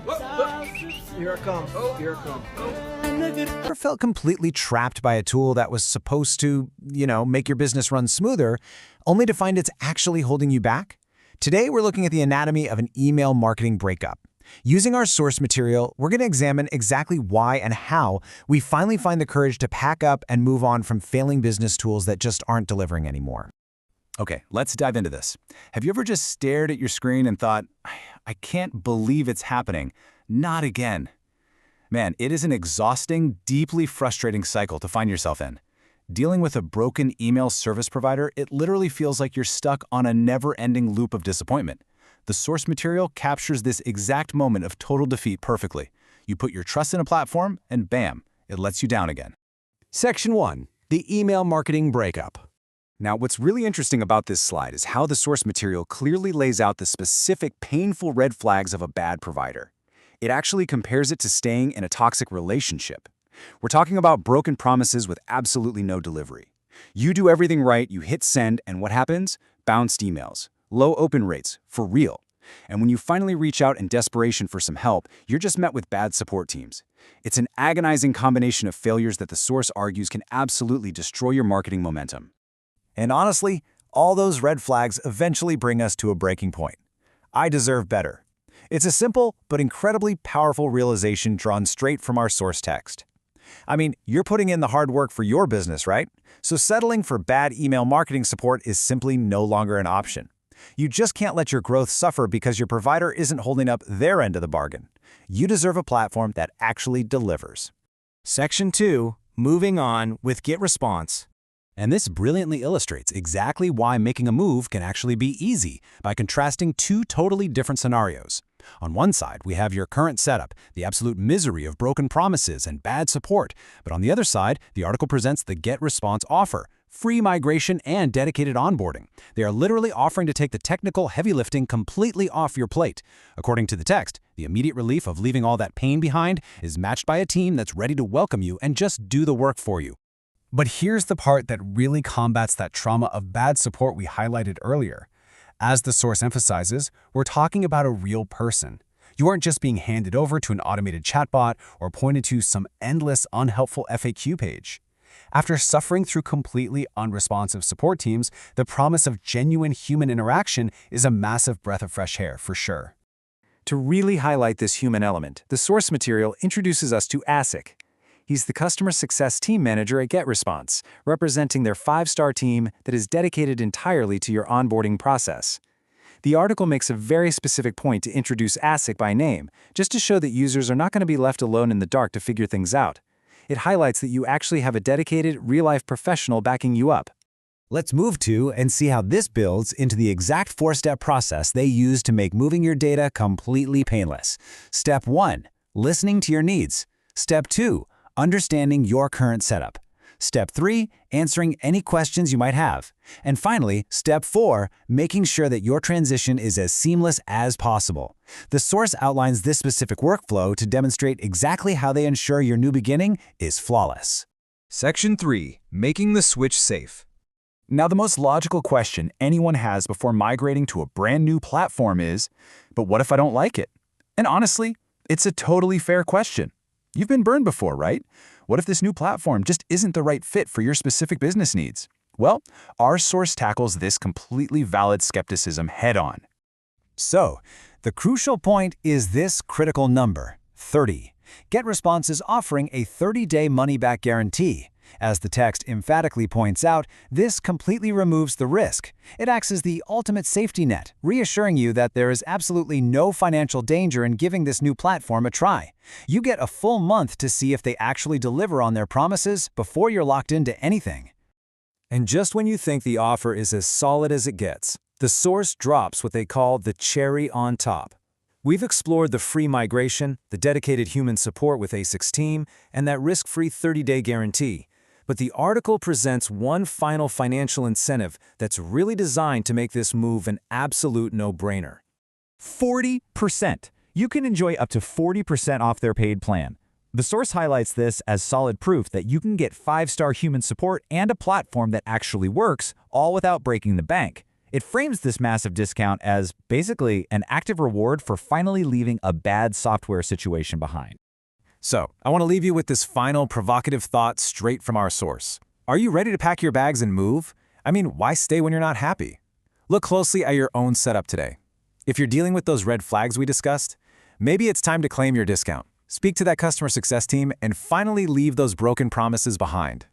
Here it comes. Here it comes. Ever felt completely trapped by a tool that was supposed to, make your business run smoother, only to find it's actually holding you back? Today, we're looking at the anatomy of an email marketing breakup. Using our source material, we're going to examine exactly why and how we finally find the courage to pack up and move on from failing business tools that just aren't delivering anymore. Okay, let's dive into this. Have you ever just stared at your screen and thought, I can't believe it's happening? Not again. Man, it is an exhausting, deeply frustrating cycle to find yourself in. Dealing with a broken email service provider, it literally feels like you're stuck on a never-ending loop of disappointment. The source material captures this exact moment of total defeat perfectly. You put your trust in a platform, and bam, it lets you down again. Section 1. The Email Marketing Breakup. Now, what's really interesting about this slide is how the source material clearly lays out the specific painful red flags of a bad provider. It actually compares it to staying in a toxic relationship. We're talking about broken promises with absolutely no delivery. You do everything right, you hit send, and what happens? Bounced emails. Low open rates, for real. And when you finally reach out in desperation for some help, you're just met with bad support teams. It's an agonizing combination of failures that the source argues can absolutely destroy your marketing momentum. And honestly, all those red flags eventually bring us to a breaking point. I deserve better. It's a simple but incredibly powerful realization drawn straight from our source text. I mean, you're putting in the hard work for your business, right? So settling for bad email marketing support is simply no longer an option. You just can't let your growth suffer because your provider isn't holding up their end of the bargain. You deserve a platform that actually delivers. Section 2. Moving on with GetResponse. And this brilliantly illustrates exactly why making a move can actually be easy by contrasting two totally different scenarios. On one side, we have your current setup, the absolute misery of broken promises and bad support. But on the other side, the article presents the GetResponse offer, free migration and dedicated onboarding. They are literally offering to take the technical heavy lifting completely off your plate. According to the text, the immediate relief of leaving all that pain behind is matched by a team that's ready to welcome you and just do the work for you. But here's the part that really combats that trauma of bad support we highlighted earlier. As the source emphasizes, we're talking about a real person. You aren't just being handed over to an automated chatbot or pointed to some endless, unhelpful FAQ page. After suffering through completely unresponsive support teams, the promise of genuine human interaction is a massive breath of fresh air, for sure. To really highlight this human element, the source material introduces us to Asik. He's the customer success team manager at GetResponse, representing their 5-star team that is dedicated entirely to your onboarding process. The article makes a very specific point to introduce Asik by name, just to show that users are not going to be left alone in the dark to figure things out. It highlights that you actually have a dedicated, real-life professional backing you up. Let's move to and see how this builds into the exact 4-step process they use to make moving your data completely painless. Step 1. Listening to your needs. Step 2. Understanding your current setup. Step 3, answering any questions you might have. And finally, Step 4, making sure that your transition is as seamless as possible. The source outlines this specific workflow to demonstrate exactly how they ensure your new beginning is flawless. Section 3. Making the switch safe. Now, the most logical question anyone has before migrating to a brand new platform is, but what if I don't like it? And honestly, it's a totally fair question. You've been burned before, right? What if this new platform just isn't the right fit for your specific business needs? Well, our source tackles this completely valid skepticism head-on. So, the crucial point is this critical number, 30. GetResponse is offering a 30-day money-back guarantee. As the text emphatically points out, this completely removes the risk. It acts as the ultimate safety net, reassuring you that there is absolutely no financial danger in giving this new platform a try. You get a full month to see if they actually deliver on their promises before you're locked into anything. And just when you think the offer is as solid as it gets, the source drops what they call the cherry on top. We've explored the free migration, the dedicated human support with Asik's team, and that risk-free 30-day guarantee. But the article presents one final financial incentive that's really designed to make this move an absolute no-brainer. 40%. You can enjoy up to 40% off their paid plan. The source highlights this as solid proof that you can get 5-star human support and a platform that actually works, all without breaking the bank. It frames this massive discount as basically an active reward for finally leaving a bad software situation behind. So, I want to leave you with this final provocative thought straight from our source. Are you ready to pack your bags and move? I mean, why stay when you're not happy? Look closely at your own setup today. If you're dealing with those red flags we discussed, maybe it's time to claim your discount. Speak to that customer success team and finally leave those broken promises behind.